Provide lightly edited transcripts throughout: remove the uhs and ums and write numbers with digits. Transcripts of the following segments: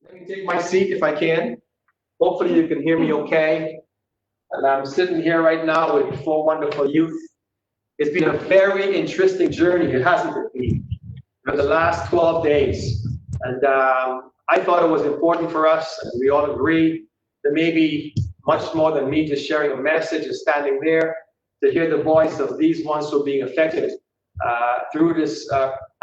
Let me take my seat if I can. Hopefully you can hear me okay. And I'm sitting here right now with four wonderful youth. It's been a very interesting journey, hasn't it been, for the last 12 days. And I thought it was important for us, and we all agree, that maybe much more than me just sharing a message and standing there, to hear the voice of these ones who are being affected through this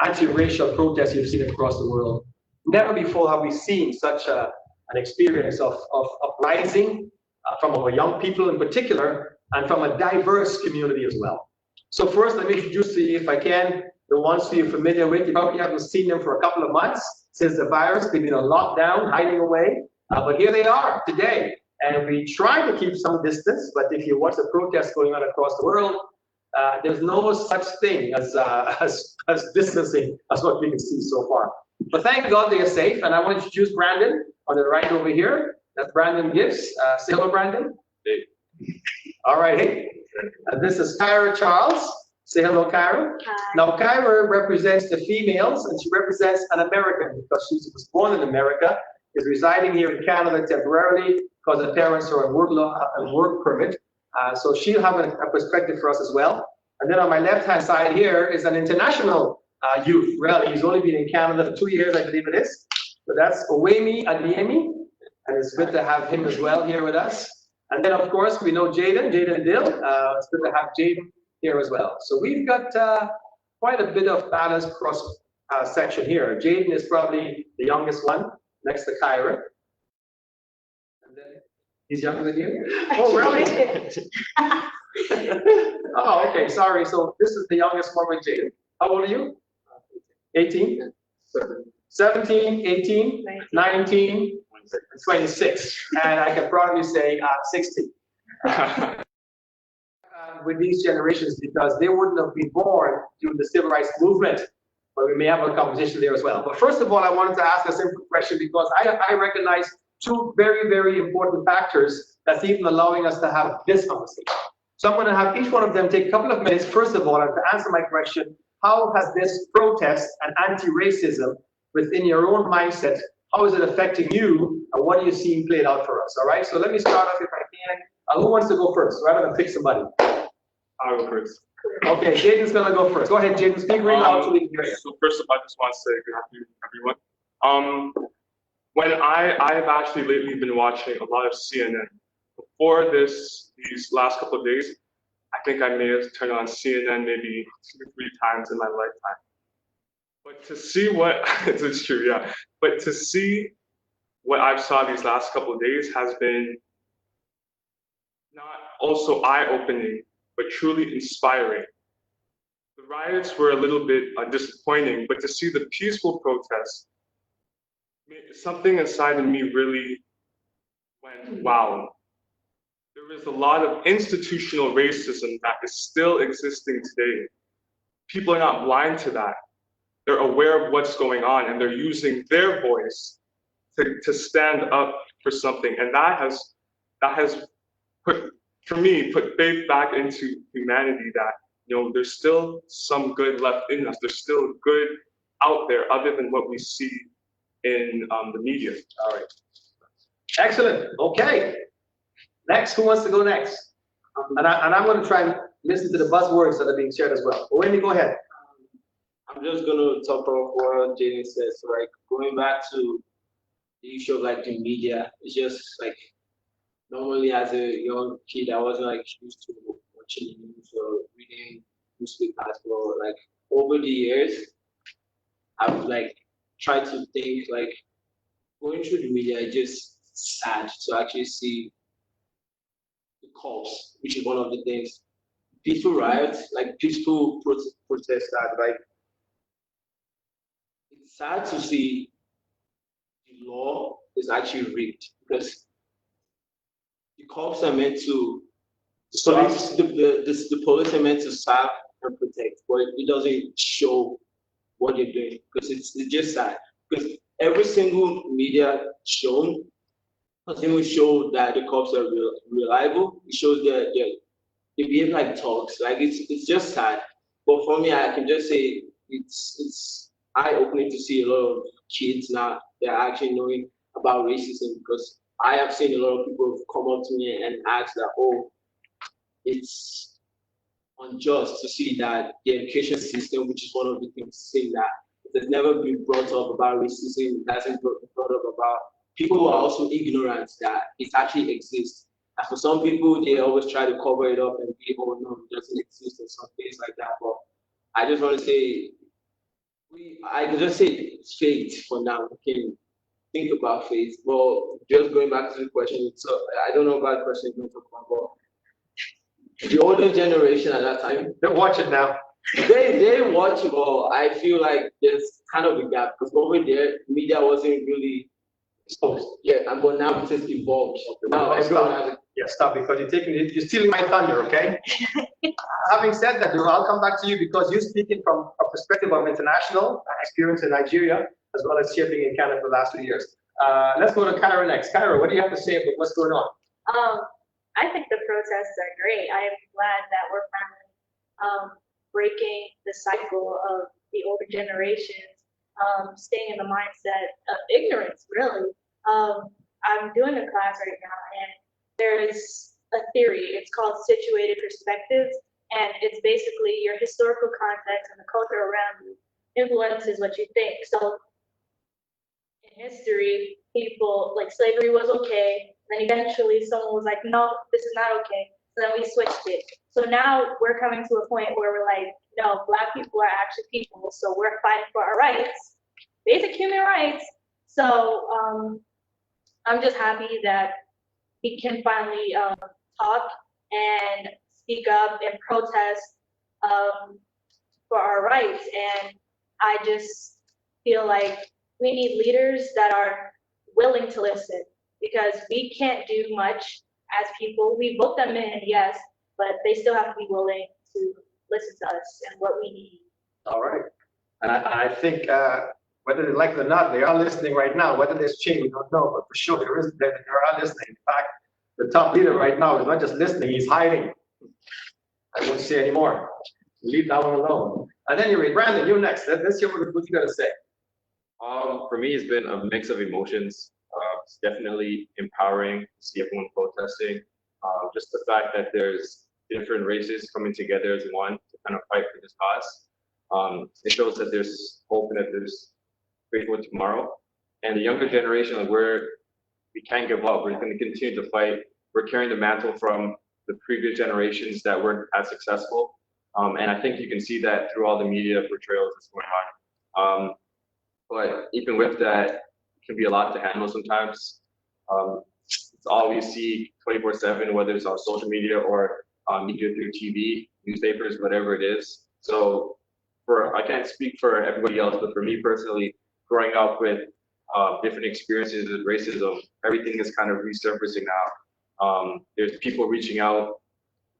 anti-racial protest you've seen across the world. Never before have we seen such an experience of uprising from our young people in particular, and from a diverse community as well. So first, let me introduce to you, if I can, the ones who you're familiar with. You probably haven't seen them for a couple of months since the virus. They've been on lockdown, hiding away, but here they are today. And we try to keep some distance, but if you watch the protests going on across the world, there's no such thing as distancing as what we can see so far. But thank God they are safe, and I want to introduce Brandon on the right over here. That's Brandon Gibbs. Say hello, Brandon. Hey. All right, hey. This is Khira Charles. Say hello, Khira. Hi. Now, Khira represents the females, and she represents an American because she was born in America, is residing here in Canada temporarily because her parents are on work permit. So she'll have a perspective for us as well. And then on my left-hand side here is an international youth. Really, he's only been in Canada for 2 years, I believe it is. So that's Oweme, and it's good to have him as well here with us. And then, of course, we know Jayden Dill. It's good to have Jayden here as well. So we've got quite a bit of balanced cross section here. Jayden is probably the youngest one, next to Khira. And then he's younger than you? Oh, really? Oh, okay, sorry. So this is the youngest one with Jayden. How old are you? 18? 17, 18, 19, 26. And I can probably say 60. With these generations, because they wouldn't have been born during the civil rights movement, but we may have a conversation there as well. But first of all, I wanted to ask a simple question because I recognize two very, very important factors that's even allowing us to have this conversation. So I'm going to have each one of them take a couple of minutes, first of all, and to answer my question, how has this protest and anti-racism within your own mindset, how is it affecting you, and what are you seeing played out for us, all right? So let me start off if I can. Who wants to go first, rather than pick somebody? I'll go first. Okay, Jayden's going to go first. Go ahead, Jayden, speak really loud so we can hear you. So first of all, I just want to say good afternoon, everyone. When I've actually lately been watching a lot of CNN. Before these last couple of days, I think I may have turned on CNN maybe 2 or 3 times in my lifetime. But to see what, it's true, yeah. But to see what I've saw these last couple of days has been not also eye-opening, but truly inspiring. The riots were a little bit disappointing, but to see the peaceful protests, something inside of me really went, wow. There is a lot of institutional racism that is still existing today. People are not blind to that. They're aware of what's going on, and they're using their voice to stand up for something. And that has put faith back into humanity that, you know, there's still some good left in us. There's still good out there other than what we see in the media. All right. Excellent. Okay. Next, who wants to go next? And I'm going to try and listen to the buzzwords that are being shared as well. Oweme, go ahead. I'm just going to talk about what Jayden says. So, like, going back to the issue of like the media, it's just like normally as a young kid, I wasn't like used to watching the news or reading newspapers. But like over the years, I've like tried to think like going through the media, it's just sad to actually see the cops, which is one of the things. Peaceful riots, like peaceful protests that like, it's sad to see the law is actually rigged because the cops are meant to, the police are meant to serve and protect, but it doesn't show what they're doing because it's just sad. Because every single media shown doesn't even show that the cops are reliable. It shows that they behave like thugs. Like it's just sad. But for me, I can just say it's eye-opening to see a lot of kids now. They're actually knowing about racism, because I have seen a lot of people come up to me and ask that, oh, it's unjust to see that the education system, which is one of the things, saying that it has never been brought up about racism, it hasn't been brought up about people who are also ignorant that it actually exists. And for some people, they always try to cover it up and be, oh no, it doesn't exist or some things like that. But I just want to say, I can just say faith for now. We can think about faith. Well, just going back to the question, so I don't know about the question you're talking about, but the older generation at that time, Don't watch it now. they watch, but I feel like there's kind of a gap, because over there, media wasn't really exposed. Yeah, but now it has evolved. Now everyone has. Yeah, stop, because you're stealing my thunder, okay? Having said that, though, I'll come back to you, because you're speaking from a perspective of international experience in Nigeria, as well as here being in Canada for the last 2 years. Let's go to Khira next. Khira, what do you have to say about what's going on? I think the protests are great. I am glad that we're finally breaking the cycle of the older generations, staying in the mindset of ignorance, really. I'm doing a class right now, and there is a theory. It's called situated perspectives, and it's basically your historical context and the culture around you influences what you think. So in history, people, like, slavery was okay, then eventually someone was like, no, this is not okay. So then we switched it. So now we're coming to a point where we're like, no, Black people are actually people, so we're fighting for our rights, basic human rights. So I'm just happy that we can finally talk and speak up and protest for our rights. And I just feel like we need leaders that are willing to listen, because we can't do much as people. We vote them in, yes, but they still have to be willing to listen to us and what we need. All right. And I think whether they like it or not, they are listening right now. Whether there's change, we don't know, but for sure they are listening. In fact, the top leader right now is not just listening, he's hiding. I won't say anymore. Leave that one alone. And anyway, Brandon, you next. Let's hear what you got to say. For me, it's been a mix of emotions. It's definitely empowering to see everyone protesting. Just the fact that there's different races coming together as one to kind of fight for this cause. It shows that there's hope and that there's great for tomorrow. And the younger generation, like, we can't give up. We're going to continue to fight. We're carrying the mantle from the previous generations that weren't as successful. And I think you can see that through all the media portrayals that's going on. But even with that, it can be a lot to handle sometimes. It's all we see 24/7, whether it's on social media or media through TV, newspapers, whatever it is. So I can't speak for everybody else, but for me personally, growing up with different experiences with racism, everything is kind of resurfacing now. There's people reaching out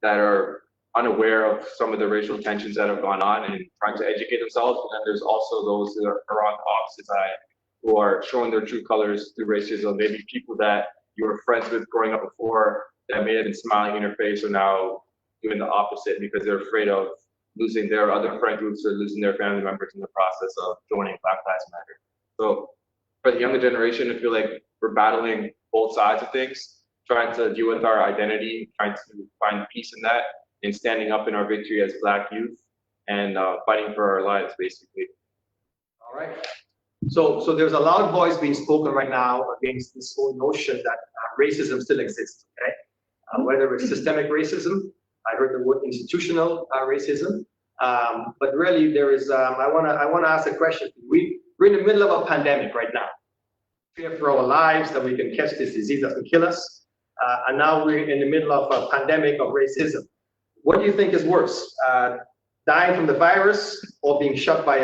that are unaware of some of the racial tensions that have gone on and trying to educate themselves. And then there's also those that are on the opposite side who are showing their true colors through racism. Maybe people that you were friends with growing up before that may have been smiling in your face are now doing the opposite because they're afraid of losing their other friend groups or losing their family members in the process of joining Black Lives Matter. So for the younger generation, I feel like we're battling both sides of things, trying to deal with our identity, trying to find peace in that, and standing up in our victory as Black youth and fighting for our lives, basically. All right. So there's a loud voice being spoken right now against this whole notion that racism still exists, okay? Whether it's systemic racism, I heard the word institutional racism, but really there is, I wanna ask a question. We're in the middle of a pandemic right now. Fear for our lives that we can catch this disease that can kill us, and now we're in the middle of a pandemic of racism. What do you think is worse, dying from the virus or being shot by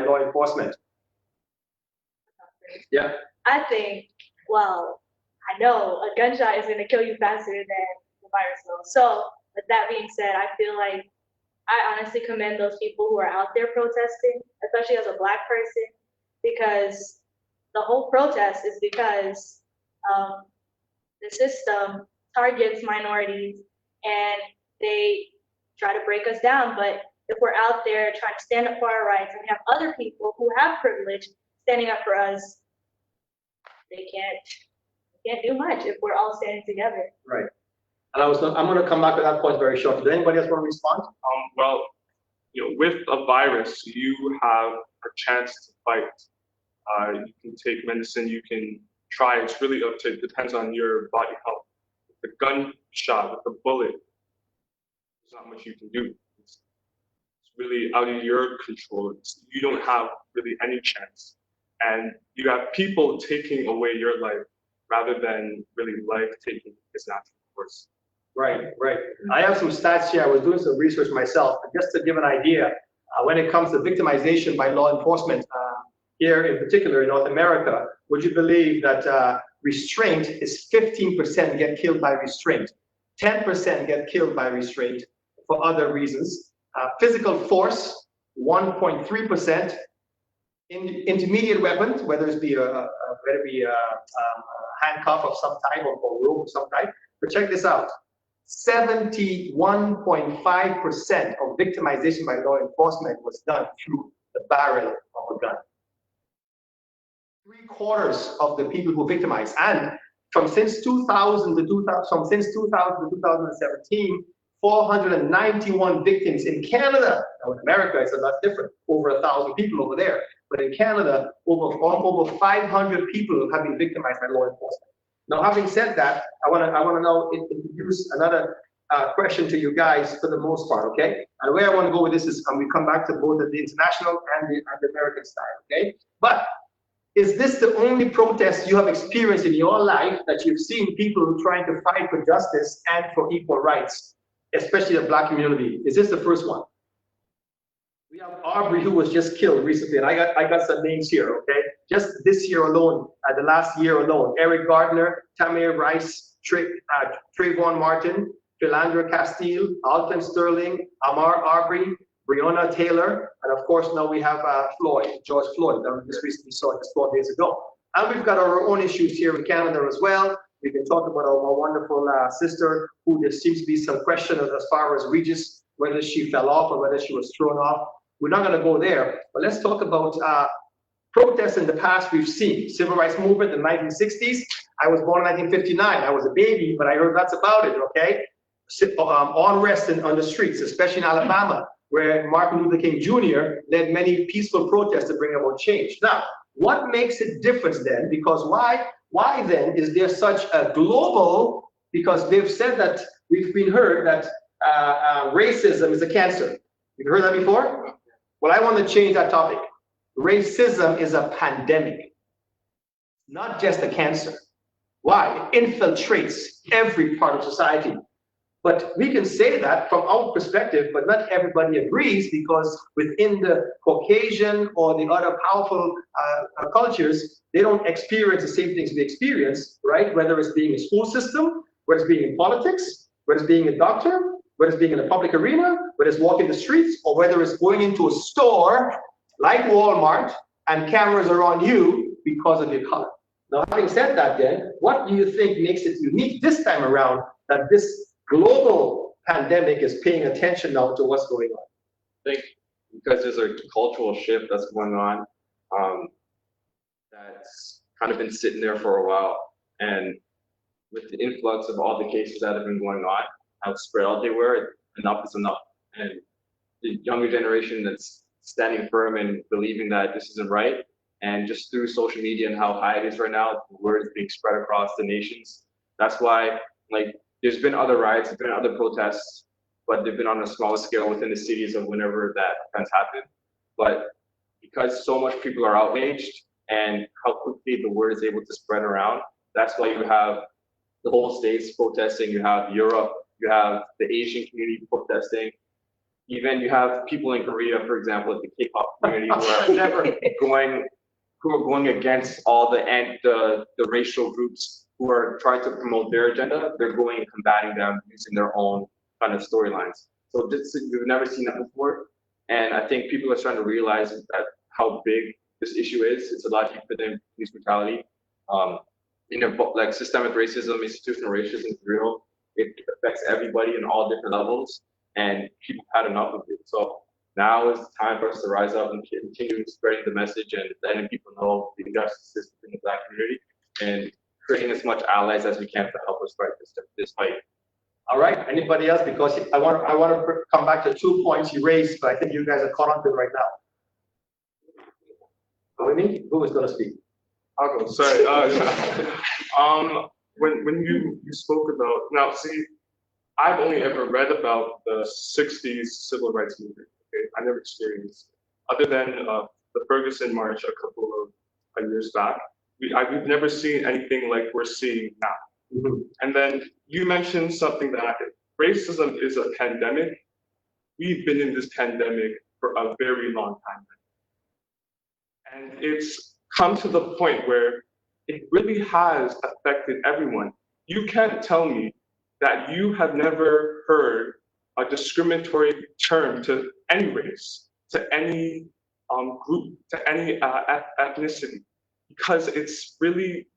law enforcement? Yeah. I think, well, I know a gunshot is going to kill you faster than the virus will. So with that being said, I feel like I honestly commend those people who are out there protesting, especially as a Black person, because the whole protest is because the system targets minorities and they try to break us down. But if we're out there trying to stand up for our rights and we have other people who have privilege standing up for us, they can't do much if we're all standing together. Right. And I'm going to come back to that point very shortly. Does anybody else want to respond? Well, with a virus, you have a chance to fight. You can take medicine, you can try. It's really up to, it depends on your body health. With the gunshot, with the bullet, there's not much you can do. It's really out of your control. You don't have really any chance. And you have people taking away your life rather than really life taking its natural course. Right. I have some stats here. I was doing some research myself, just to give an idea. When it comes to victimization by law enforcement, here in particular in North America, would you believe that restraint is 15% get killed by restraint, 10% get killed by restraint for other reasons. Physical force, 1.3%. Intermediate weapons, whether it be a handcuff of some type or rope of some type. But check this out. 71.5% of victimization by law enforcement was done through the barrel of a gun. 3/4 of the people who victimized, and since 2000 to 2017, 491 victims in Canada. Now in America, it's a lot different. Over 1,000 people over there, but in Canada, over 500 people have been victimized by law enforcement. Now, having said that, I want to now introduce another question to you guys for the most part, okay? And where I want to go with this is, we come back to both the international and the American style, okay? But is this the only protest you have experienced in your life that you've seen people trying to fight for justice and for equal rights, especially the Black community? Is this the first one? We have Aubrey, who was just killed recently, and I got some names here, okay? Just this year alone, the last year alone, Eric Gardner, Tamir Rice, Trayvon Martin, Philandra Castile, Alton Sterling, Amar Aubrey, Breonna Taylor, and of course now we have George Floyd, that we just recently saw just 12 days ago. And we've got our own issues here in Canada as well. We can talk about our wonderful sister, who there seems to be some question as far as Regis, whether she fell off or whether she was thrown off. We're not going to go there, but let's talk about protests in the past we've seen. Civil rights movement in the 1960s. I was born in 1959. I was a baby, but I heard that's about it, okay? Unrest on the streets, especially in Alabama, where Martin Luther King Jr. led many peaceful protests to bring about change. Now, what makes it different then? Because why then is there such a global, because they've said that, we've been heard that racism is a cancer. You've heard that before? Well, I want to change that topic. Racism is a pandemic, not just a cancer. Why? It infiltrates every part of society. But we can say that from our perspective, but not everybody agrees, because within the Caucasian or the other powerful cultures, they don't experience the same things we experience, right? Whether it's being in a school system, whether it's being in politics, whether it's being a doctor, whether it's being in a public arena, whether it's walking the streets, or whether it's going into a store like Walmart and cameras are on you because of your color. Now, having said that then, what do you think makes it unique this time around that this global pandemic is paying attention now to what's going on? I think because there's a cultural shift that's going on, that's kind of been sitting there for a while. And with the influx of all the cases that have been going on, how spread out they were, enough is enough. And the younger generation that's standing firm and believing that this isn't right, and just through social media and how high it is right now, the word is being spread across the nations. That's why, like, there's been other riots, there's been other protests, but they've been on a smaller scale within the cities of whenever that events happen. But because so much people are outraged and how quickly the word is able to spread around, that's why you have the whole states protesting, you have Europe, you have the Asian community protesting. Even you have people in Korea, for example, the K-pop community who are going against all the racial groups who are trying to promote their agenda. They're going and combating them using their own kind of storylines. So we've never seen that before. And I think people are starting to realize that how big this issue is. It's a lot deeper than police brutality. Like systemic racism, institutional racism is real. It affects everybody in all different levels, and people had enough of it. So now is the time for us to rise up and continue spreading the message and letting people know the injustices in the Black community. and creating as much allies as we can to help us fight this fight. All right, anybody else? Because I want to come back to 2 points you raised, but I think you guys are caught on to it right now. Oweme, who is going to speak? I'll go. Sorry. When you spoke about, now see, I've only ever read about the 60s civil rights movement. Okay, I never experienced it. Other than the Ferguson March a couple of years back, we've never seen anything like we're seeing now. Mm-hmm. And then you mentioned something that racism is a pandemic. We've been in this pandemic for a very long time. And it's come to the point where it really has affected everyone. You can't tell me that you have never heard a discriminatory term to any race, to any group, to any ethnicity, because it's really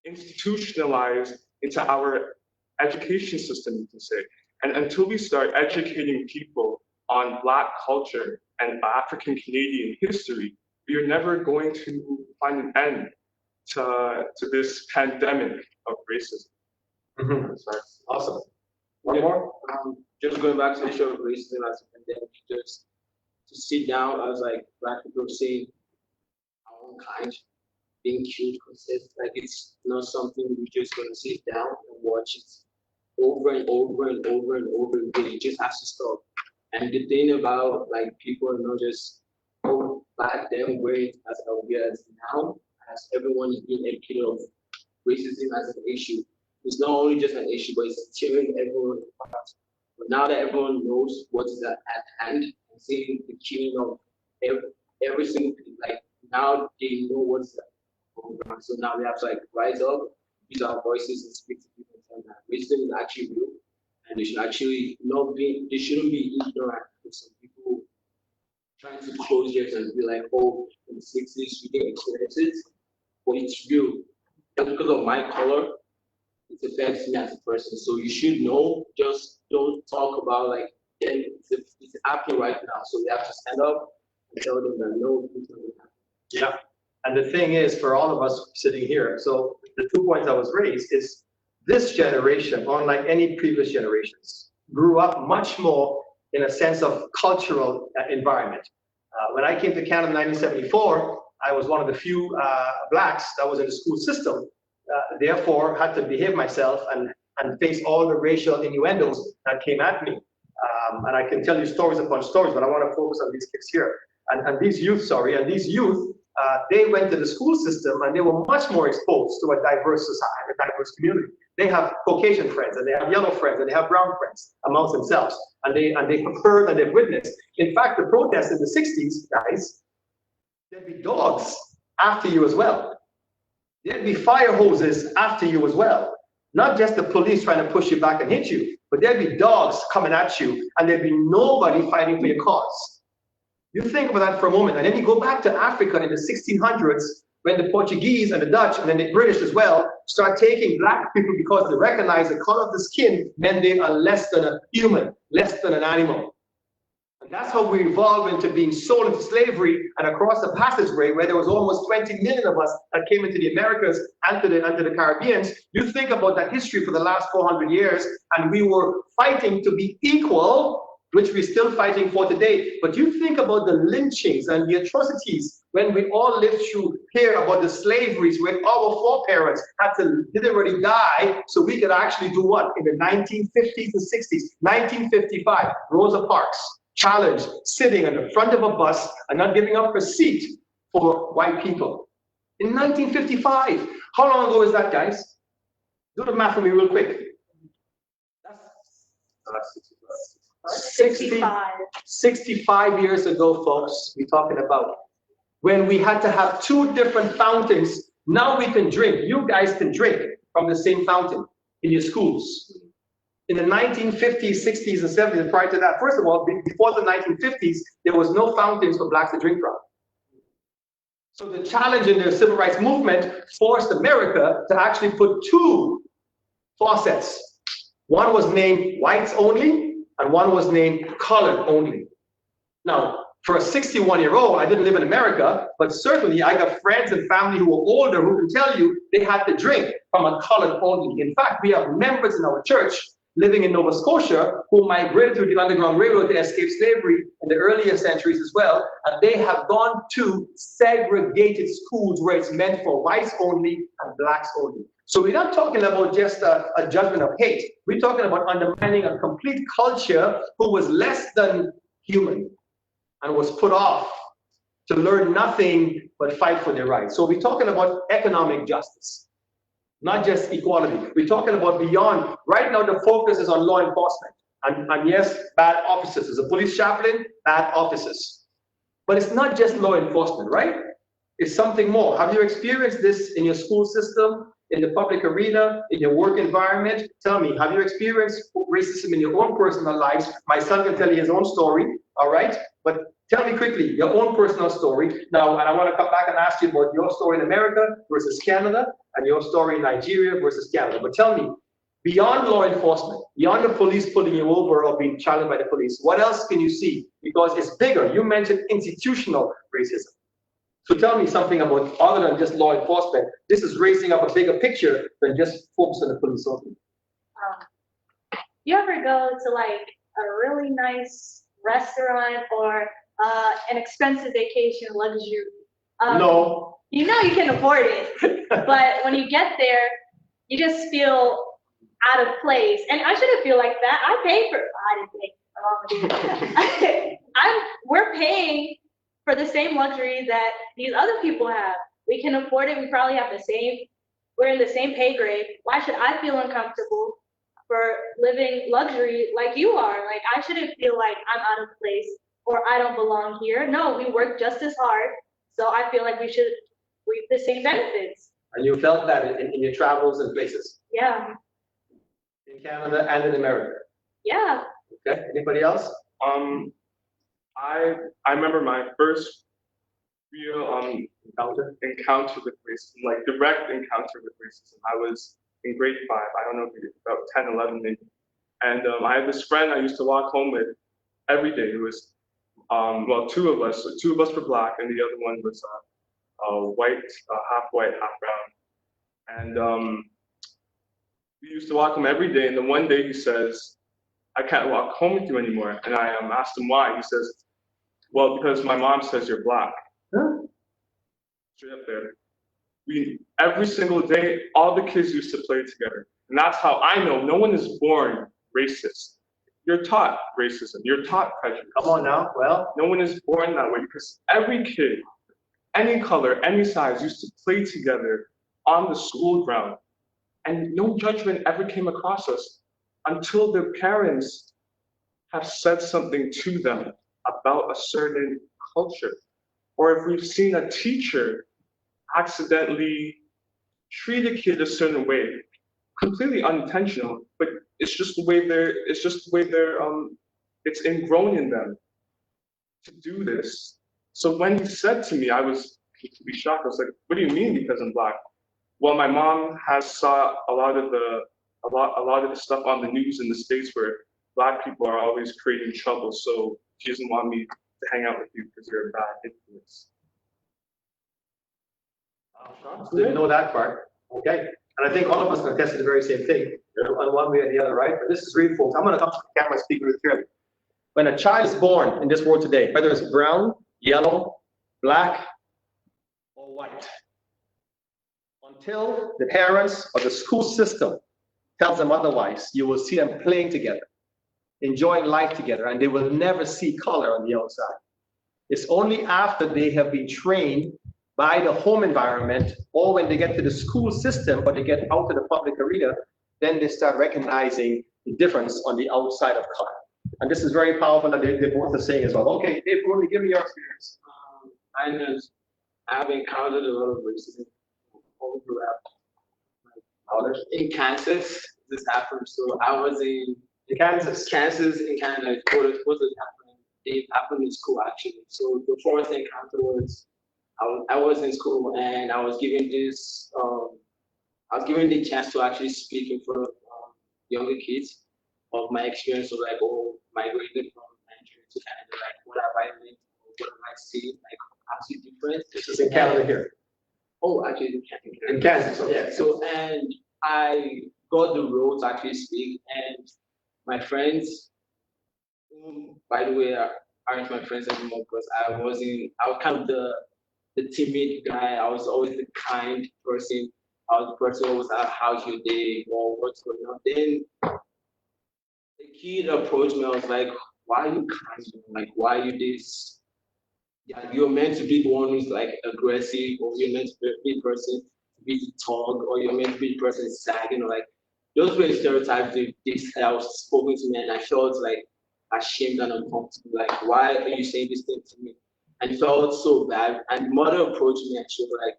institutionalized into our education system, you can say. And until we start educating people on Black culture and African Canadian history, we are never going to find an end to this pandemic of racism. Mm-hmm. Awesome. One more? Just going back to the issue of racism as a pandemic, just to sit down as like Black people saying our own kind being killed, because it's not something we're just gonna sit down and watch it over and over and over and over again. It just has to stop. And the thing about like people are not just back then where it as aware as now, as everyone is being educated of racism as an issue. It's not only just an issue, but it's tearing everyone apart. But now that everyone knows what is at hand, and seeing the killing of every single thing, like now they know what's going on. So now we have to like rise up, use our voices, and speak to people and tell them that racism is actually real, and they should actually they shouldn't be ignorant with some people trying to close ears and be like, oh, in the 60s we didn't experience it, but it's real. Just because of my color, it affects me as a person. So you should know, just don't talk about like, it's happening right now. So we have to stand up and tell them that no, it's not happening. Yeah, and the thing is, for all of us sitting here, so the 2 points I was raised is this generation, unlike any previous generations, grew up much more in a sense of cultural environment. When I came to Canada in 1974, I was one of the few Blacks that was in the school system, therefore had to behave myself and face all the racial innuendos that came at me. And I can tell you stories upon stories, but I want to focus on these kids here. And these youth, they went to the school system and they were much more exposed to a diverse society, a diverse community. They have Caucasian friends and they have yellow friends and they have brown friends amongst themselves. And they've heard and they've witnessed. In fact, the protests in the 60s, guys, there'd be dogs after you as well. There'd be fire hoses after you as well. Not just the police trying to push you back and hit you, but there'd be dogs coming at you and there'd be nobody fighting for your cause. You think about that for a moment, and then you go back to Africa in the 1600s when the Portuguese and the Dutch and then the British as well start taking Black people because they recognize the color of the skin meant they are less than a human, less than an animal. And that's how we evolved into being sold into slavery and across the passageway where there was almost 20 million of us that came into the Americas and to the Caribbeans. You think about that history for the last 400 years, and we were fighting to be equal, which we're still fighting for today. But you think about the lynchings and the atrocities when we all lived through here about the slaveries where our foreparents had to literally die so we could actually do what? In the 1950s and 60s, 1955, Rosa Parks challenged sitting in the front of a bus and not giving up her seat for white people. In 1955, how long ago is that, guys? Do the math for me real quick. That's 65 years ago, folks, we're talking about. When we had to have 2 different fountains, now we can drink. You guys can drink from the same fountain in your schools. In the 1950s, 60s, and 70s, prior to that, first of all, before the 1950s, there was no fountains for Blacks to drink from. So the challenge in the civil rights movement forced America to actually put 2 faucets. One was named whites only, and one was named colored only. Now, For a 61-year-old, I didn't live in America, but certainly I got friends and family who were older who can tell you they had to drink from a colored only. In fact, we have members in our church living in Nova Scotia who migrated through the Underground Railroad to escape slavery in the earlier centuries as well, and they have gone to segregated schools where it's meant for whites only and blacks only. So we're not talking about just a judgment of hate. We're talking about undermining a complete culture who was less than human and was put off to learn nothing but fight for their rights. So we're talking about economic justice, not just equality. We're talking about beyond. Right now, the focus is on law enforcement. And yes, bad officers. As a police chaplain, bad officers. But it's not just law enforcement, right? It's something more. Have you experienced this in your school system, in the public arena, in your work environment? Tell me, have you experienced racism in your own personal lives? My son can tell you his own story, all right? But tell me quickly, your own personal story. Now, and I want to come back and ask you about your story in America versus Canada, and your story in Nigeria versus Canada. But tell me, beyond law enforcement, beyond the police pulling you over or being challenged by the police, what else can you see? Because it's bigger. You mentioned institutional racism. So tell me something about, other than just law enforcement, this is raising up a bigger picture than just focus on the police only. You ever go to like a really nice restaurant or an expensive vacation luxury? No. You know you can afford it, but when you get there, you just feel out of place. And I shouldn't feel like that. I paid for, I didn't pay. We're paying for the same luxury that these other people have. We can afford it. We probably have we're in the same pay grade. Why should I feel uncomfortable for living luxury like you are? Like, I shouldn't feel like I'm out of place or I don't belong here. No, we work just as hard. So I feel like we should reap the same benefits. And you felt that in your travels and places? Yeah. In Canada and in America? Yeah. Okay, anybody else? I remember my first real encounter with racism, like direct encounter with racism. I was in grade 5. I don't know if it was about 10, 11 maybe. And I had this friend I used to walk home with every day. It was well, two of us were black, and the other one was white, half white, half brown. And we used to walk home every day. And then one day he says, "I can't walk home with you anymore." And I asked him why. He says, "Well, because my mom says you're black." Huh? Straight up there. Every single day, all the kids used to play together. And that's how I know no one is born racist. You're taught racism. You're taught prejudice. Come on now, well. No one is born that way because every kid, any color, any size, used to play together on the school ground. And no judgment ever came across us until their parents have said something to them about a certain culture. Or if we've seen a teacher accidentally treat a kid a certain way, completely unintentional, but it's just the way it's ingrown in them to do this. So when he said to me, I was completely shocked. I was like, "What do you mean because I'm black?" Well, my mom has saw a lot of the stuff on the news in the States where black people are always creating trouble, so she doesn't want me to hang out with you because you're a bad influence. Didn't know that part. Okay. And I think all of us can attest to the very same thing, on one way or the other, right? But this is real, folks. I'm going to come to the camera and speak really clearly. When a child is born in this world today, whether it's brown, yellow, black, or white, until the parents or the school system tells them otherwise, you will see them playing together, enjoying life together, and they will never see color on the outside. It's only after they have been trained by the home environment, or when they get to the school system, but they get out to the public arena, then they start recognizing the difference on the outside of color. And this is very powerful that they both are saying as well. Okay, Dave, give me your experience. I've encountered a lot of racism all throughout. In Kansas, this happened. So I was in Kansas in Canada. It happened in school actually. So the first encounter was I was in school and I was given the chance to actually speak in front of younger kids of my experience of like, migrating from Nigeria to Canada, like what have I learned, I see like absolutely different. This is in Canada here. Oh, actually, In Kansas. Okay. yeah. So and I got the role to actually speak, and my friends, whom, by the way, aren't my friends anymore because I was kind of the timid guy. I was always the kind person. I was the person who always asked, how's your day, or what's going on. Then the kid approached me. I was like, why are you kind? Like, why are you this? Yeah, you're meant to be the one who's like aggressive, or you're meant to be the person to be the talk, or you're meant to be the person sagging, or like those were the stereotypes that was spoken to me, and I felt like ashamed and uncomfortable. Like, why are you saying this thing to me? And it felt so bad. And the mother approached me and she was like,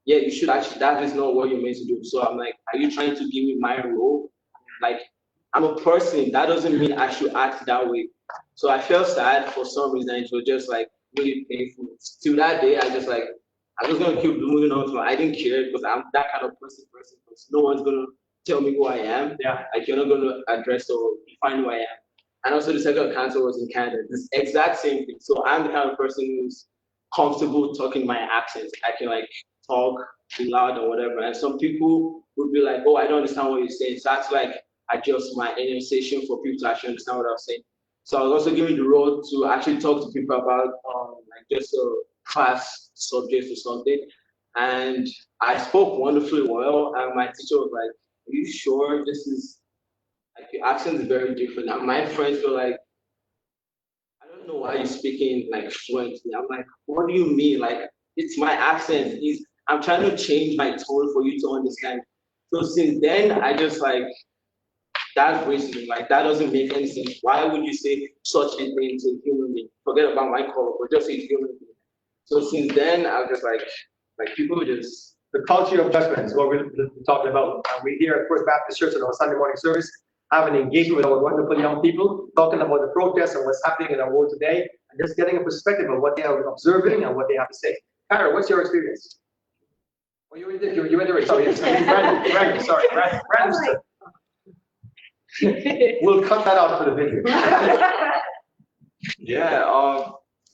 yeah, you should actually, that is not what you're meant to do. So I'm like, are you trying to give me my role? Like, I'm a person. That doesn't mean I should act that way. So I felt sad for some reason. It was just like really painful. Till that day, I just like, I'm just gonna keep moving on. I didn't care because I'm that kind of person. Because no one's gonna tell me who I am. Yeah. Like, you're not gonna address or define who I am. And also the second cancer was in Canada. This exact same thing. So I'm the kind of person who's comfortable talking my accent. I can like talk loud or whatever. And some people would be like, oh, I don't understand what you're saying. So that's like adjust my enunciation for people to actually understand what I was saying. So I was also given the role to actually talk to people about like just a class subject or something. And I spoke wonderfully well. And my teacher was like, are you sure this is, like, your accent is very different. And my friends were like, I don't know why you're speaking like fluently. I'm like, what do you mean? Like, it's my accent. I'm trying to change my tone for you to understand. So since then, I just like, that's racism. Like, that doesn't make any sense. Why would you say such a thing to a human being? Forget about my color, but just say human being. So since then, I'm just like people just. The culture of judgment is what we're talking about. We here at First Baptist Church in our Sunday morning service have an engagement with our wonderful young people, talking about the protests and what's happening in our world today, and just getting a perspective of what they are observing and what they have to say. Khira, what's your experience? Oh, you already did. You went there. Sorry, Brandon. Sorry, Brandon. We'll cut that out for the video. Yeah,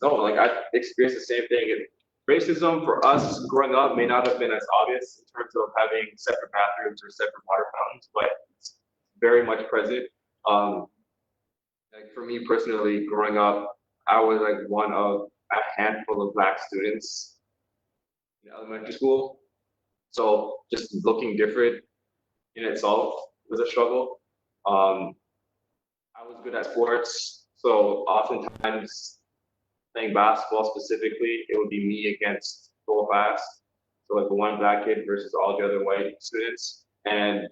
no, like I experienced the same thing. And racism for us growing up may not have been as obvious in terms of having separate bathrooms or separate water fountains, but it's very much present. Like for me personally, growing up, I was like one of a handful of Black students in elementary school. So just looking different in itself was a struggle. I was good at sports, so oftentimes playing basketball specifically, it would be me against the whole class. So like the one Black kid versus all the other white students. And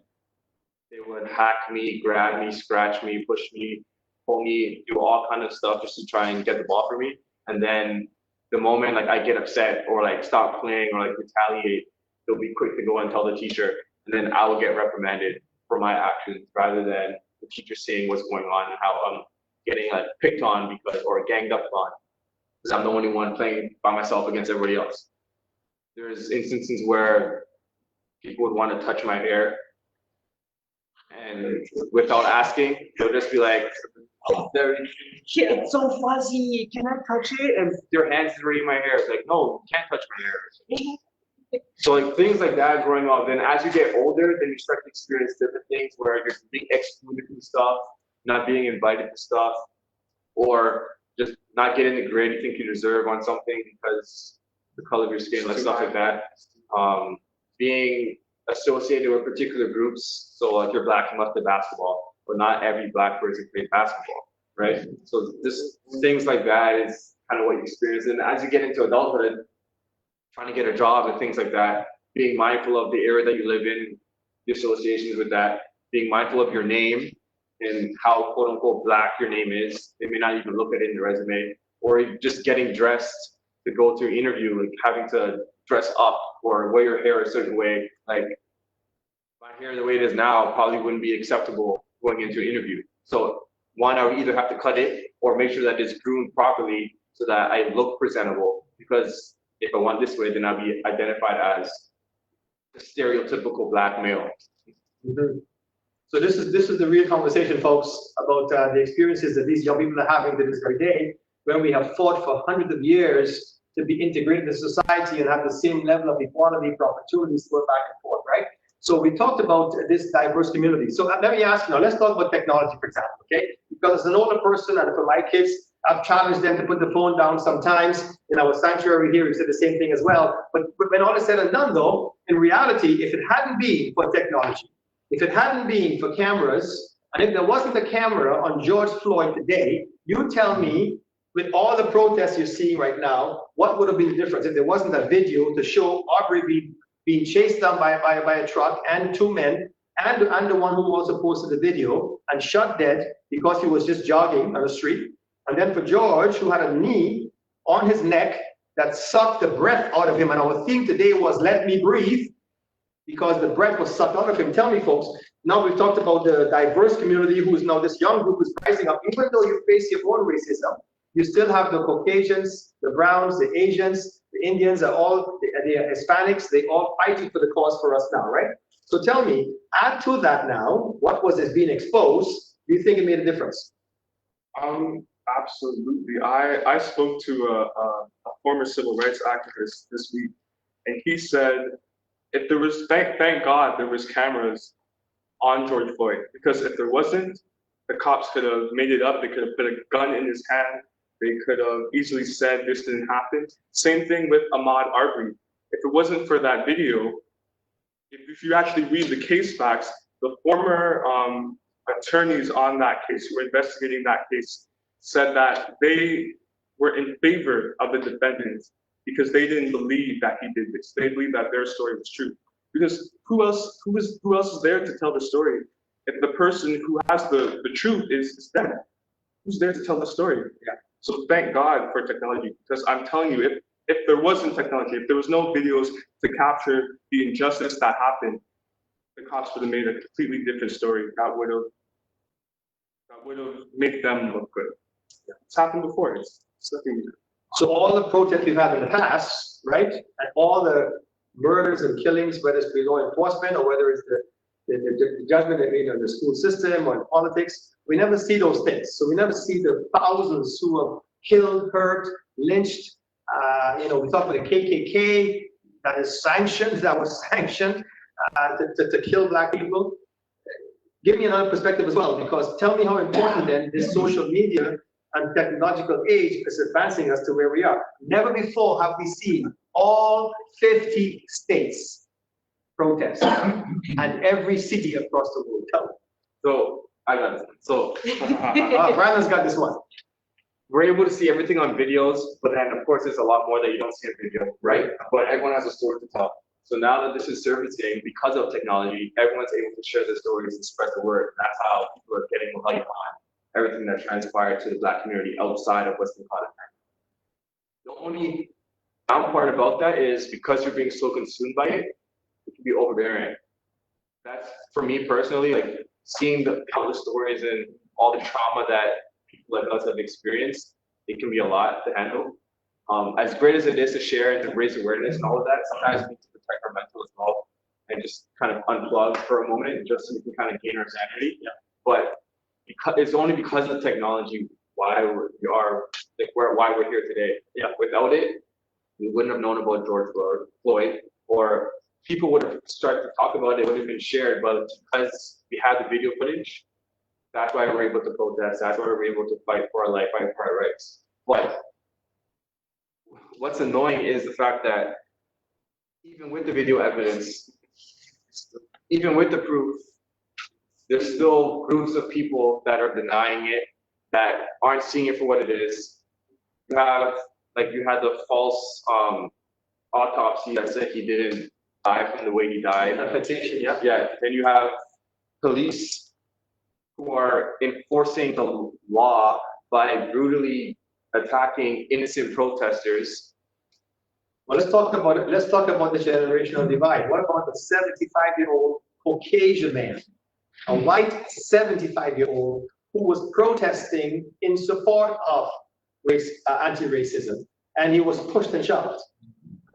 they would hack me, grab me, scratch me, push me, pull me, do all kind of stuff just to try and get the ball for me. And then the moment like I get upset or like stop playing or like retaliate, they'll be quick to go and tell the teacher. And then I will get reprimanded for my actions rather than the teacher seeing what's going on and how I'm getting like picked on or ganged up on. Because I'm the only one playing by myself against everybody else. There's instances where people would want to touch my hair, and without asking, they'll just be like, "Oh, it's so fuzzy. Can I touch it?" And their hands is already in my hair. It's like, no, you can't touch my hair. So like things like that growing up. Then as you get older, then you start to experience different things where you're being excluded from stuff, not being invited to stuff, or just not getting the grade you think you deserve on something because the color of your skin, like stuff like that. Being associated with particular groups. So like you're Black, you must play basketball, but not every Black person plays basketball, right? So just things like that is kind of what you experience. And as you get into adulthood, trying to get a job and things like that, being mindful of the area that you live in, the associations with that, being mindful of your name and how quote unquote Black your name is. They may not even look at it in the resume, or just getting dressed to go to an interview, like having to dress up or wear your hair a certain way. Like my hair the way it is now probably wouldn't be acceptable going into an interview. So one, I would either have to cut it or make sure that it's groomed properly so that I look presentable, because if I want this way, then I'll be identified as a stereotypical Black male. Mm-hmm. So this is the real conversation, folks, about the experiences that these young people are having to this very day. when we have fought for hundreds of years to be integrated into society and have the same level of equality for opportunities to go back and forth, right? So we talked about this diverse community. So let me ask you now, let's talk about technology, for example, okay? Because as an older person and for my kids, I've challenged them to put the phone down sometimes. In our sanctuary here, we said the same thing as well. But when all is said and done, though, in reality, if it hadn't been for technology, if it hadn't been for cameras, and if there wasn't a camera on George Floyd today, you tell me, with all the protests you're seeing right now, what would have been the difference if there wasn't a video to show Aubrey being chased down by a truck and two men, and the one who also posted the video and shot dead because he was just jogging on the street. And then for George, who had a knee on his neck that sucked the breath out of him. And our theme today was "Let me breathe," because the breath was sucked out of him. Tell me, folks, now we've talked about the diverse community who is now this young group is rising up. Even though you face your own racism, you still have the Caucasians, the Browns, the Asians, the Indians, are all the Hispanics, they all fighting for the cause for us now, right? So tell me, add to that now, what was being exposed? Do you think it made a difference? Absolutely. I spoke to a former civil rights activist this week, and he said, if there was, thank God there was cameras on George Floyd, because if there wasn't, the cops could have made it up. They could have put a gun in his hand. They could have easily said this didn't happen. Same thing with Ahmaud Arbery. If it wasn't for that video, if you actually read the case facts, the former attorneys on that case who were investigating that case said that they were in favor of the defendants because they didn't believe that he did this. They believed that their story was true. Because who else is there to tell the story? If the person who has the truth is them, who's there to tell the story? Yeah. So thank God for technology, because I'm telling you, if there wasn't technology, if there was no videos to capture the injustice that happened, the cops would have made a completely different story. That would have made them look good. Yeah. It's happened before. It's nothing new. So all the protests we've had in the past, right, and all the murders and killings, whether it's through law enforcement or whether it's the judgment they made on the school system or in politics, we never see those things. So we never see the thousands who are killed, hurt, lynched. We talk about the KKK that was sanctioned to kill Black people. Give me another perspective as well, because tell me how important then this social media and technological age is advancing us to where we are. Never before have we seen all 50 states protest and every city across the world. Tell me. So I got this one. So Brandon's got this one. we're able to see everything on videos, but then of course there's a lot more that you don't see on video, right? But everyone has a story to tell. So now that this is surfacing because of technology, everyone's able to share their stories and spread the word. That's how people are getting light on everything that transpired to the Black community outside of what's been caught in. The only down part about that is because you're being so consumed by it, it can be overbearing. That's, for me personally, like seeing the countless stories and all the trauma that people like us have experienced, it can be a lot to handle. As great as it is to share and to raise awareness and all of that, sometimes we need to protect our mental as well and just kind of unplug for a moment just so we can kind of gain our sanity. Yeah. But it's only because of technology why we're here today. Yeah. Without it, we wouldn't have known about George Floyd, or people would have started to talk about it, would have been shared, but because we had the video footage, that's why we're able to protest, that's why we're able to fight for our life, fight for our rights. But what's annoying is the fact that even with the video evidence, even with the proof, there's still groups of people that are denying it, that aren't seeing it for what it is. You had the false autopsy that said he didn't die from the way he died. Yeah. Yeah. Then you have police who are enforcing the law by brutally attacking innocent protesters. Well, let's talk about it. Let's talk about the generational divide. What about the 75-year-old Caucasian man, a white 75-year-old who was protesting in support of anti-racism, and he was pushed and shoved?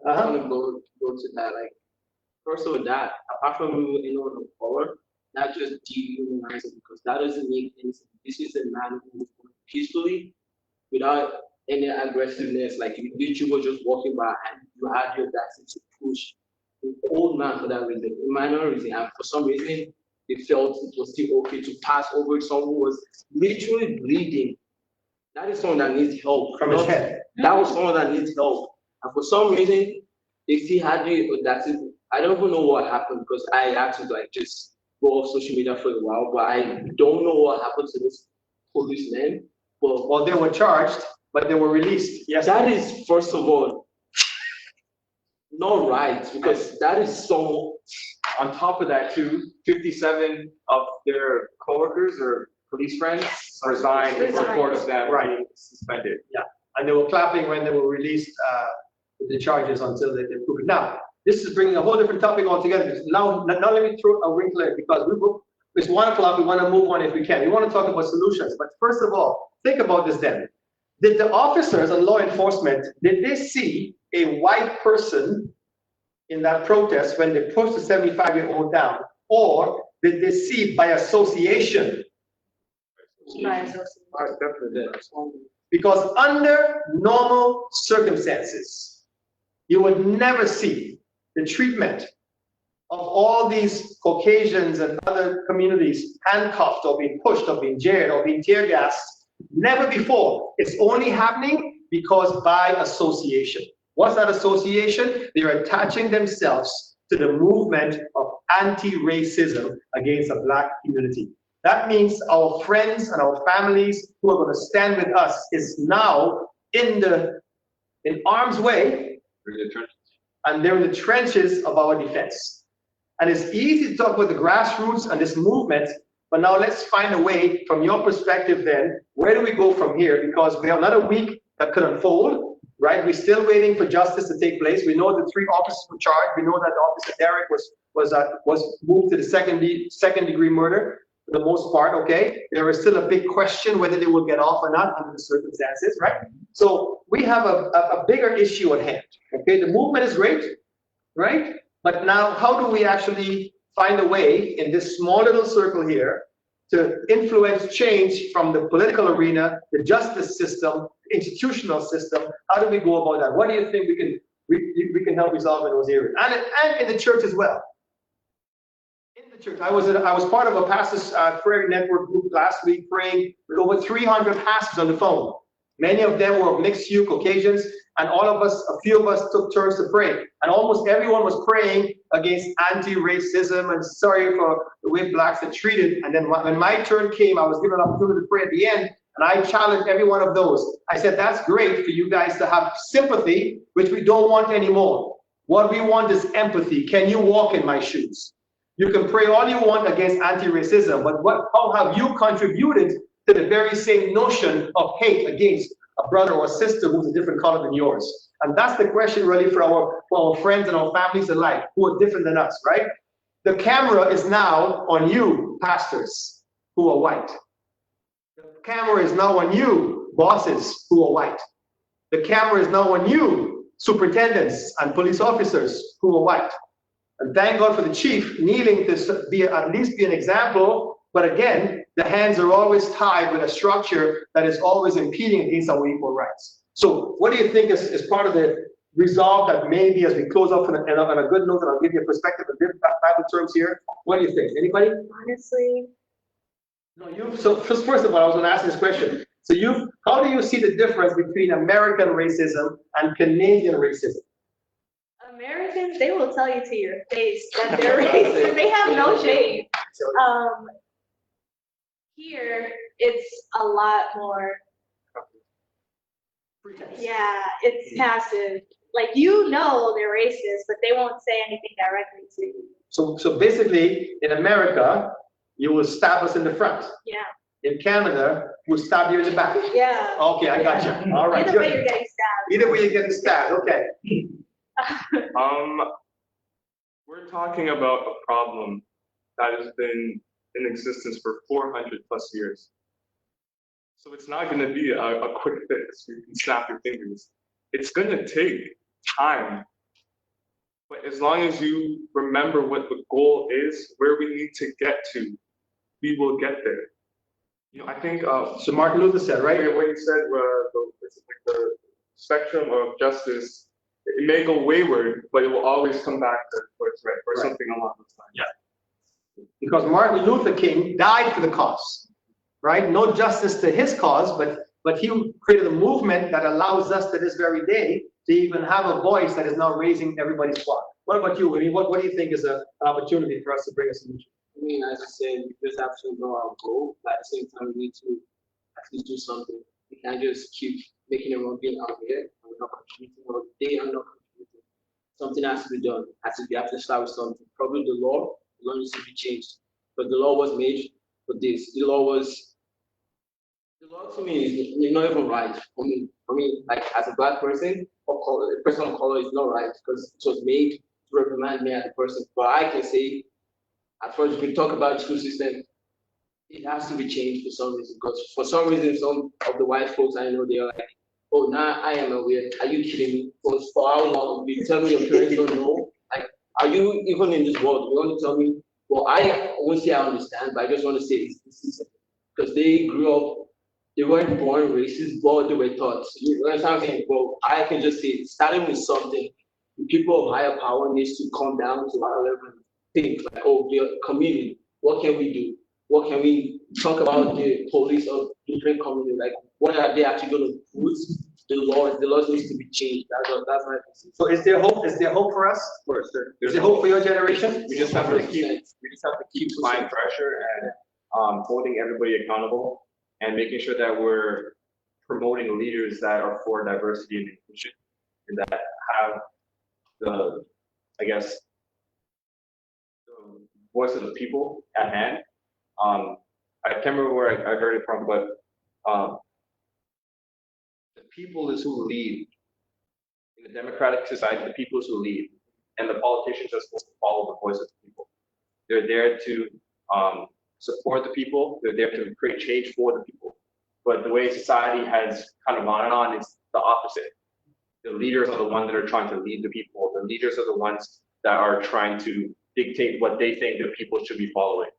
I want to go to that. Like, first of all, that apart from anyone of color, that just dehumanizes, because that doesn't make any sense. This is a man who was born peacefully, without any aggressiveness, like if you were just walking by and you had your audacity to push an old man for that reason, a minor reason, and for some reason they felt it was still okay to pass over someone who was literally bleeding. That is someone that needs help. From his head. That was someone that needs help. And for some reason, they still had the audacity. I don't even know what happened because I had to like just go off social media for a while, but I don't know what happened to this policeman. Well, they were charged, but they were released. Yes. That is, first of all, not right, because that is so. On top of that, too, 57 of their coworkers or police friends resigned in support of them being suspended. Yeah, and they were clapping when they were released with the charges until they prove it. Now, this is bringing a whole different topic altogether. Now let me throw a wrinkle in, because it's 1 o'clock, we want to move on if we can. We want to talk about solutions, but first of all, think about this then. Did the officers and law enforcement, did they see a white person in that protest when they pushed the 75-year-old down, or did they see by association? By association. Because under normal circumstances, you would never see the treatment of all these Caucasians and other communities handcuffed or being pushed or being jailed or being tear gassed. Never before. It's only happening because by association. What's that association? They're attaching themselves to the movement of anti-racism against the Black community. That means our friends and our families who are going to stand with us is now in arm's way, and they're in the trenches of our defense. And it's easy to talk about the grassroots and this movement, but now let's find a way, from your perspective then, where do we go from here? Because we have another week that could unfold, right? We're still waiting for justice to take place. We know the 3 officers were charged. We know that Officer Derek was moved to the second degree murder for the most part, okay? There is still a big question whether they will get off or not under the circumstances, right? So we have a bigger issue at hand, okay? The movement is great, right? But now how do we actually find a way in this small little circle here to influence change from the political arena, the justice system, institutional system? How do we go about that? What do you think we can help resolve in those areas? And in the church as well. In the church, I was part of a pastors prayer network group last week, praying with over 300 pastors on the phone. Many of them were mixed hue Caucasians, and a few of us took turns to pray. And almost everyone was praying against anti-racism and sorry for the way Blacks are treated. And then when my turn came, I was given an opportunity to pray at the end, and I challenged every one of those. I said, that's great for you guys to have sympathy, which we don't want anymore. What we want is empathy. Can you walk in my shoes? You can pray all you want against anti-racism, but how have you contributed to the very same notion of hate against a brother or sister who's a different color than yours? And that's the question really for our friends and our families alike who are different than us, right? The camera is now on you, pastors who are white. The camera is now on you, bosses who are white. The camera is now on you, superintendents and police officers who are white. And thank God for the chief kneeling to at least be an example. But again, the hands are always tied with a structure that is always impeding against our equal rights. So what do you think is part of the resolve that maybe as we close off on a good note, and I'll give you a perspective of different Bible terms here. What do you think? Anybody? Honestly. No, so first of all, I was going to ask this question. So how do you see the difference between American racism and Canadian racism? Americans, they will tell you to your face that they're racist. They have no shame. Here, it's a lot more. Yeah, it's passive. Like, you know they're racist, but they won't say anything directly to you. So basically, in America, you will stab us in the front. Yeah. In Canada, we'll stab you in the back. Yeah. Okay, I got you. All right. Either way, you're getting stabbed. Either way, you're getting stabbed. Okay. We're talking about a problem that has been in existence for 400 plus years. So it's not going to be a quick fix. You can snap your fingers. It's going to take time. But as long as you remember what the goal is, where we need to get to, we will get there. I think So Martin Luther said, right? when you said the spectrum of justice, it may go wayward, but it will always come back to what's right, or something along those lines. Yeah. Because Martin Luther King died for the cause, right? No justice to his cause, but he created a movement that allows us to this very day to even have a voice that is now raising everybody's flock. What about you? I mean, what do you think is an opportunity for us to bring a solution? I mean, as you said, we just have to know our goal, but at the same time, we need to at least do something. We can't just keep making everyone being out there and we're not contributing, or they are not contributing. Something has to be done. We have to start with something. Probably the law needs to be changed. But the law was made for this. The law to me is not even right. For me, like as a black person, a person of color is not right because it was made to reprimand me as a person. But I can say, at first, we talk about the school system, it has to be changed for some reason. Because for some reason, some of the white folks I know, they are like, oh, now I am aware. Are you kidding me? Because for how long? You tell me your parents don't know? Like, are you even in this world? You want to tell me? Well, I won't say I understand, but I just want to say it's the system. Because they grew up, they weren't born racist, but they were taught. You understand what I'm saying? Well, I can just say, starting with something, the people of higher power needs to come down to our level. Think like, oh, the community, what can we do? What can we talk about the police of different communities? Like, what are they actually going to put? The laws needs to be changed. That's my position. So is there hope? Is there hope for us? Of course, Is there hope for your generation? We just have to keep applying pressure and holding everybody accountable and making sure that we're promoting leaders that are for diversity and inclusion and that have the, I guess, the voice of the people at hand. I can't remember where I heard it from, but the people is who lead. In a democratic society, the people is who lead, and the politicians are supposed to follow the voice of the people. They're there to support the people. They're there to create change for the people. But the way society has kind of gone on is the opposite. The leaders are the ones that are trying to lead the people. The leaders are the ones that are trying to dictate what they think the people should be following.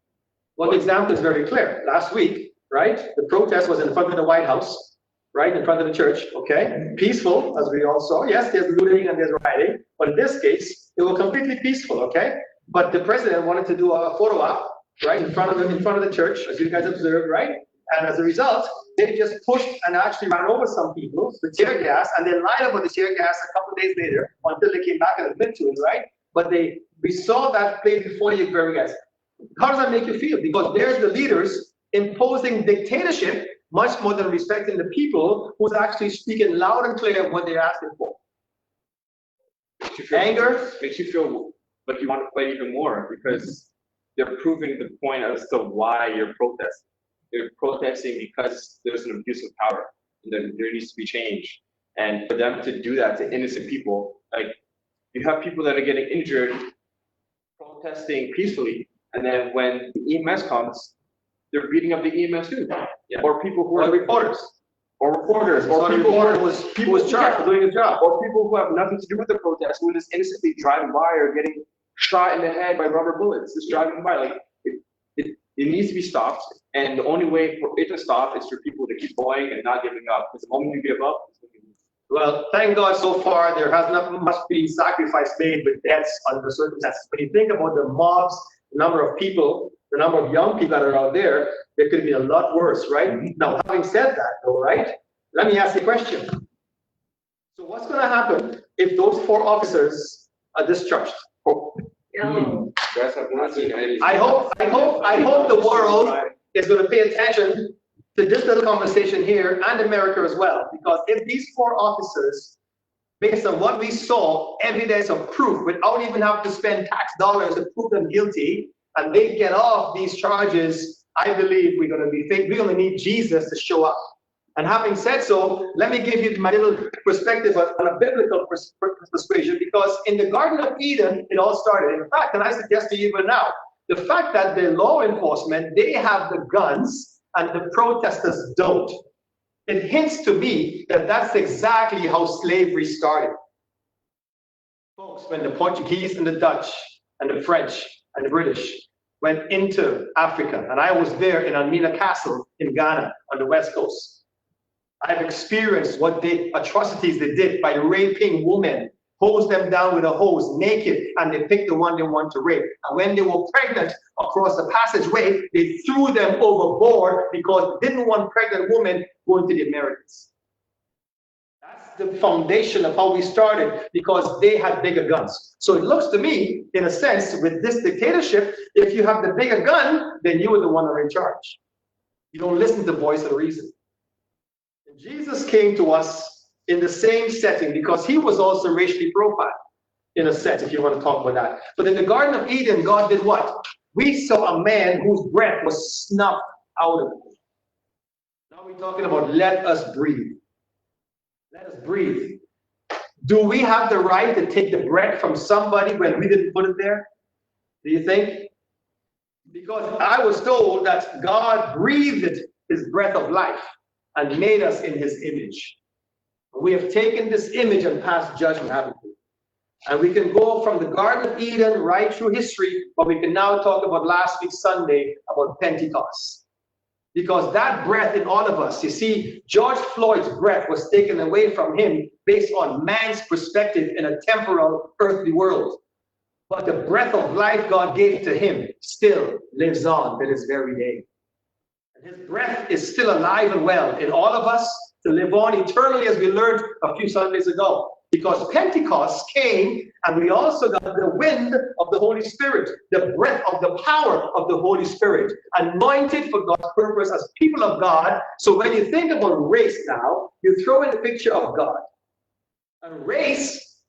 Well, the example is very clear. Last week, right? The protest was in front of the White House, right? In front of the church, okay? Peaceful, as we all saw. Yes, there's looting and there's rioting, but in this case, it was completely peaceful, okay? But the president wanted to do a photo op, right? In front of the church, as you guys observed, right? And as a result, they just pushed and actually ran over some people with tear gas, and they lied about the tear gas a couple of days later until they came back and admitted to it, right? But we saw that play before you, very guys. How does that make you feel? Because there's the leaders imposing dictatorship much more than respecting the people who's actually speaking loud and clear what they're asking for. Anger makes you feel like you want to play even more because they're proving the point as to why you're protesting. They're protesting because there's an abuse of power and there needs to be change. And for them to do that to innocent people, like you have people that are getting injured protesting peacefully, and then when the EMS comes, they're beating up the EMS too. Yeah. Or people who are reporters. Or people who was charged for doing his job. Or people who have nothing to do with the protest, who are just innocently driving by or getting shot in the head by rubber bullets, just driving by. Like it needs to be stopped. And the only way for it to stop is for people to keep going and not giving up. Because the moment you give up, it's going to be. Well, thank God so far there has not much been sacrifice made with deaths under the circumstances. When you think about the mobs, the number of people, the number of young people that are out there, it could be a lot worse, right? Now, having said that, though, right? Let me ask you a question. So, what's going to happen if those 4 officers are discharged? No. I hope the world is going to pay attention to this little conversation here and America as well, because if these 4 officers, based on what we saw, evidence of proof, without even having to spend tax dollars to prove them guilty, and they get off these charges, I believe we're going to need Jesus to show up. And having said so, let me give you my little perspective on a biblical persuasion, because in the Garden of Eden, it all started. In fact, and I suggest to you even now, the fact that the law enforcement, they have the guns and the protesters don't, it hints to me that that's exactly how slavery started. Folks, when the Portuguese and the Dutch and the French and the British, went into Africa, and I was there in Almina Castle in Ghana on the West Coast. I've experienced what atrocities they did by raping women, hose them down with a hose, naked, and they picked the one they want to rape. And when they were pregnant across the passageway, they threw them overboard because they didn't want pregnant women going to the Americas. That's the foundation of how we started, because they had bigger guns. So it looks to me, in a sense, with this dictatorship, if you have the bigger gun, then you are the one who are in charge. You don't listen to the voice of reason. And Jesus came to us in the same setting because he was also racially profiled, in a sense, if you want to talk about that. But in the Garden of Eden, God did what? We saw a man whose breath was snuffed out of him. Now we're talking about let us breathe. Let us breathe. Do we have the right to take the breath from somebody when we didn't put it there? Do you think? Because I was told that God breathed his breath of life and made us in his image. We have taken this image and passed judgment, haven't we? And we can go from the Garden of Eden right through history, but we can now talk about last week Sunday, about Pentecost. Because that breath in all of us, you see, George Floyd's breath was taken away from him based on man's perspective in a temporal, earthly world. But the breath of life God gave to him still lives on to this very day. And his breath is still alive and well in all of us to live on eternally, as we learned a few Sundays ago. Because Pentecost came, and we also got the wind of the Holy Spirit, the breath of the power of the Holy Spirit, anointed for God's purpose as people of God. So when you think about race now, you throw in the picture of God. And race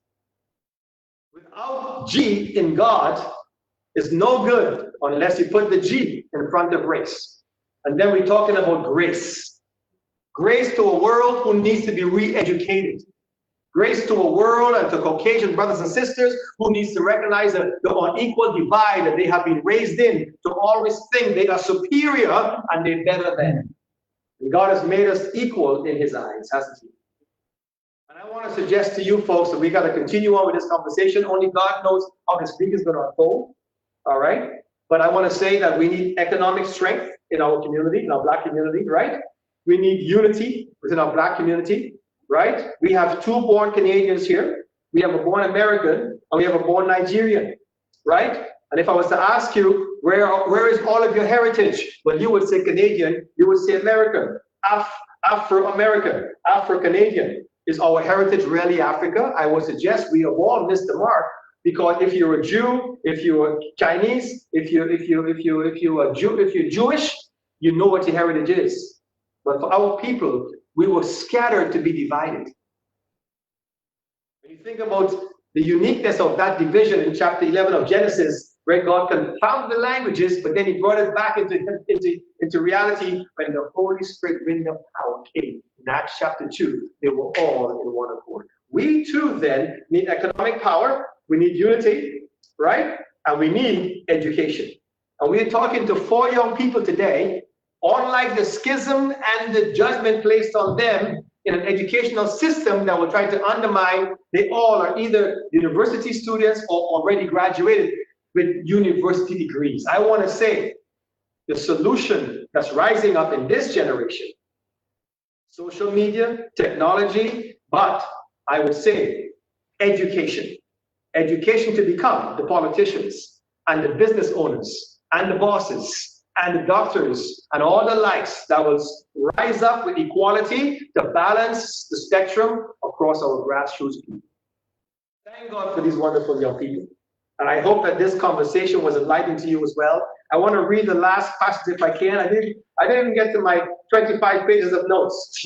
without G in God is no good unless you put the G in front of race. And then we're talking about grace. Grace to a world who needs to be re-educated. Grace to a world and to Caucasian brothers and sisters who needs to recognize the unequal divide that they have been raised in, to always think they are superior and they're better than. And God has made us equal in his eyes, hasn't he? And I want to suggest to you folks that we got to continue on with this conversation. Only God knows how this week is going to unfold. All right? But I want to say that we need economic strength in our community, in our Black community, right? We need unity within our Black community. Right? We have two born Canadians here. We have a born American and we have a born Nigerian. Right? And if I was to ask you, where is all of your heritage? Well, you would say Canadian, you would say American, Afro-American, Afro-Canadian. Is our heritage really Africa? I would suggest we have all missed the mark, because if you're a Jew, if you're Chinese, if you're Jewish, you know what your heritage is. But for our people, we were scattered to be divided. When you think about the uniqueness of that division in chapter 11 of Genesis, where God confounded the languages, but then he brought it back into reality when the Holy Spirit wind of power came. In Acts chapter 2, they were all in one accord. We too then need economic power, we need unity, right? And we need education. And we're talking to 4 young people today. Unlike the schism and the judgment placed on them in an educational system that will try to undermine, they all are either university students or already graduated with university degrees. I want to say the solution that's rising up in this generation, social media, technology, but I would say education. Education to become the politicians and the business owners and the bosses and the doctors and all the likes that will rise up with equality to balance the spectrum across our grassroots people. Thank God for these wonderful young people. And I hope that this conversation was enlightening to you as well. I want to read the last passage if I can. I didn't even get to my 25 pages of notes,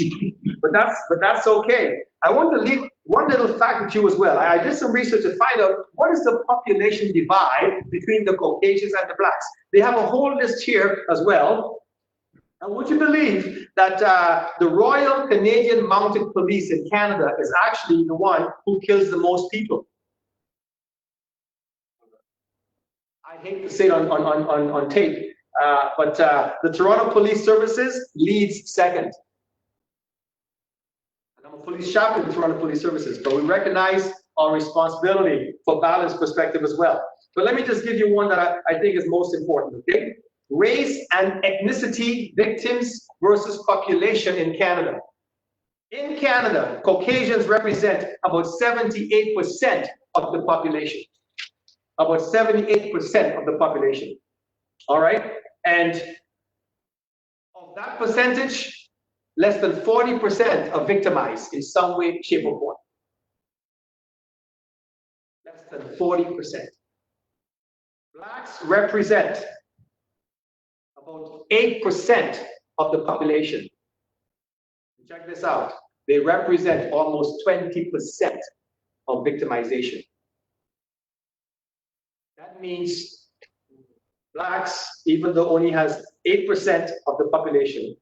but that's okay. I want to leave one little fact with you as well. I did some research to find out what is the population divide between the Caucasians and the Blacks. They have a whole list here as well. And would you believe that the Royal Canadian Mounted Police in Canada is actually the one who kills the most people? I hate to say it on tape, but the Toronto Police Services leads second. And I'm a police chaplain in Toronto Police Services, but we recognize our responsibility for balanced perspective as well. But let me just give you one that I think is most important, okay? Race and ethnicity victims versus population in Canada. In Canada, Caucasians represent about 78% of the population. About 78% of the population. All right? And of that percentage, less than 40% are victimized in some way, shape, or form. Less than 40%. Blacks represent about 8% of the population. Check this out. They represent almost 20% of victimization. That means blacks, even though only has 8% of the population,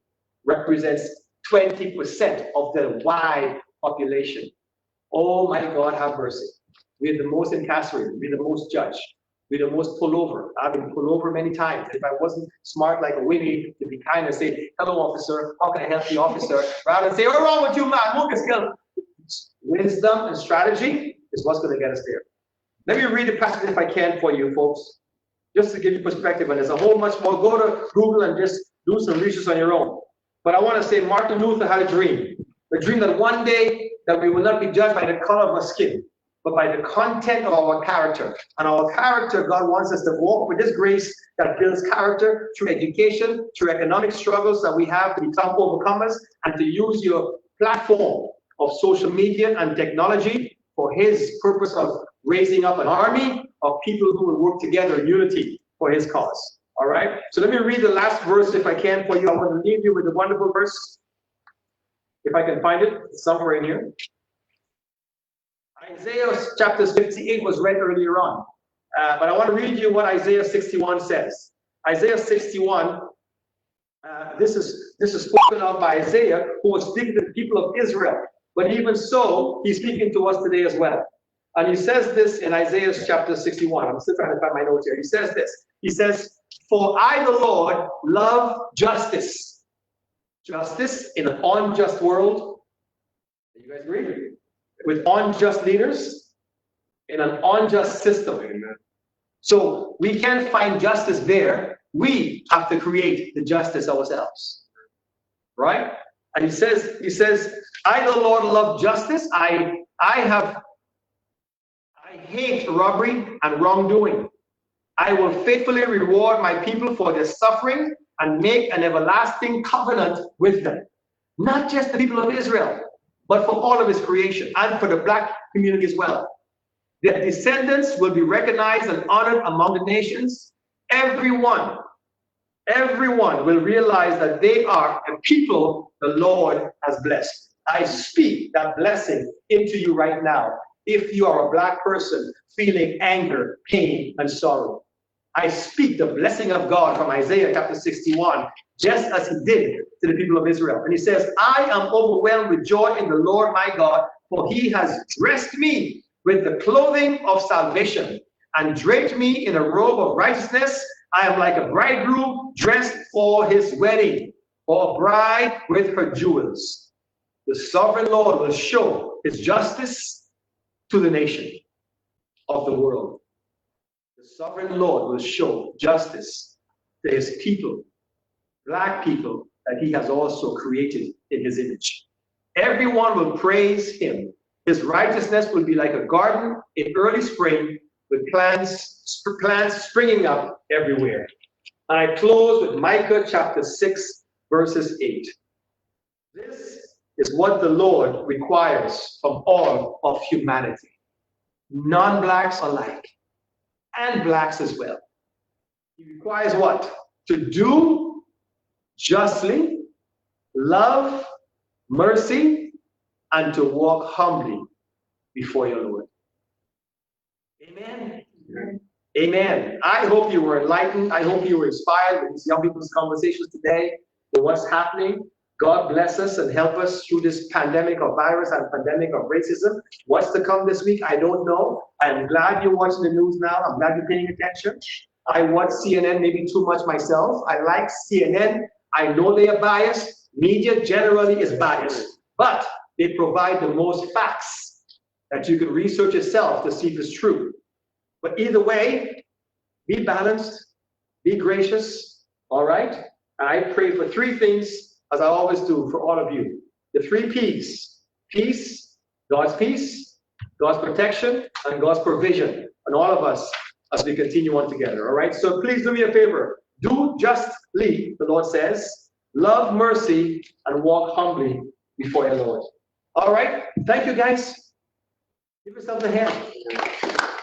represents 20% of the wide population. Oh my God, have mercy. We're the most incarcerated, we're the most judged, we're the most pulled over. I've been pulled over many times. If I wasn't smart like Oweme to be kind and say, hello officer, how can I help you officer? Rather than say, what's wrong with you man, move your skill. Wisdom and strategy is what's going to get us there. Let me read the passage if I can for you folks, just to give you perspective, and there's a whole much more. Go to Google and just do some research on your own. But I want to say Martin Luther had a dream that one day that we will not be judged by the color of our skin, but by the content of our character. And our character, God wants us to walk with this grace that builds character through education, through economic struggles that we have to become overcomers, and to use your platform of social media and technology for his purpose of raising up an army of people who will work together in unity for his cause. All right? So let me read the last verse if I can for you. I want to leave you with a wonderful verse. If I can find it, it's somewhere in here. Isaiah chapter 58 was read earlier on. But I want to read you what Isaiah 61 says. Isaiah 61, this is spoken of by Isaiah, who was speaking to the people of Israel. But even so, he's speaking to us today as well. And he says this in Isaiah chapter 61. I'm still trying to find my notes here. He says this. He says, for I, the Lord, love justice. Justice in an unjust world. You guys agree? With unjust leaders in an unjust system. Amen. So we can't find justice there. We have to create the justice ourselves. Right? And he says, I, the Lord, love justice. I hate robbery and wrongdoing. I will faithfully reward my people for their suffering and make an everlasting covenant with them. Not just the people of Israel, but for all of his creation and for the black community as well. Their descendants will be recognized and honored among the nations. Everyone will realize that they are a people the Lord has blessed. I speak that blessing into you right now. If you are a black person feeling anger, pain, and sorrow, I speak the blessing of God from Isaiah chapter 61, just as he did to the people of Israel. And he says, I am overwhelmed with joy in the Lord my God, for he has dressed me with the clothing of salvation and draped me in a robe of righteousness. I am like a bridegroom dressed for his wedding, or a bride with her jewels. The sovereign Lord will show his justice to the nation of the world. The sovereign Lord will show justice to his people, black people that he has also created in his image. Everyone will praise him. His righteousness will be like a garden in early spring with plants springing up everywhere. And I close with Micah chapter 6, verses 8. This is what the Lord requires from all of humanity, non-blacks alike, and blacks as well. He requires what? To do justly, love, mercy, and to walk humbly before your Lord. Amen. Amen. Amen. I hope you were enlightened. I hope you were inspired with these young people's conversations today, with what's happening. God bless us and help us through this pandemic of virus and pandemic of racism. What's to come this week, I don't know. I'm glad you're watching the news now. I'm glad you're paying attention. I watch CNN maybe too much myself. I like CNN. I know they are biased. Media generally is biased, but they provide the most facts that you can research yourself to see if it's true. But either way, be balanced, be gracious, all right? And I pray for three things, as I always do for all of you. The three P's: peace, God's protection, and God's provision on all of us as we continue on together, all right? So please do me a favor. Do justly, the Lord says, love mercy, and walk humbly before your Lord. All right? Thank you, guys. Give yourselves a hand.